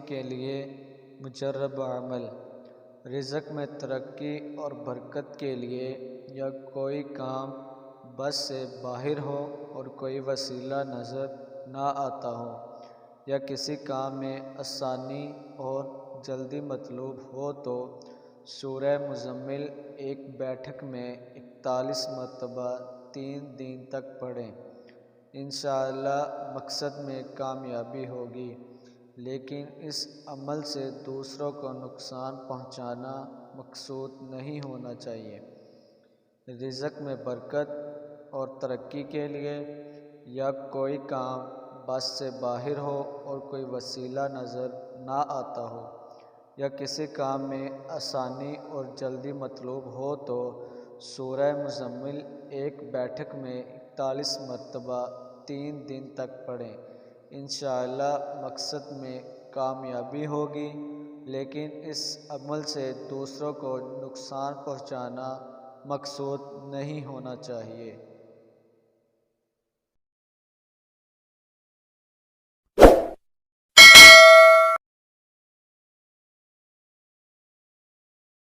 کے لیے مجرب عمل، رزق میں ترقی اور برکت کے لیے یا کوئی کام بس سے باہر ہو اور کوئی وسیلہ نظر نہ آتا ہو، یا کسی کام میں آسانی اور جلدی مطلوب ہو تو سورہ مزمل ایک بیٹھک میں 41 مرتبہ 3 دن تک پڑھیں۔ انشاءاللہ مقصد میں کامیابی ہوگی، لیکن اس عمل سے دوسروں کو نقصان پہنچانا مقصود نہیں ہونا چاہیے۔ رزق میں برکت اور ترقی کے لیے یا کوئی کام بس سے باہر ہو اور کوئی وسیلہ نظر نہ آتا ہو، یا کسی کام میں آسانی اور جلدی مطلوب ہو تو سورہ مزمل ایک بیٹھک میں 41 مرتبہ 3 دن تک پڑھیں۔ انشاءاللہ مقصد میں کامیابی ہوگی، لیکن اس عمل سے دوسروں کو نقصان پہنچانا مقصود نہیں ہونا چاہیے۔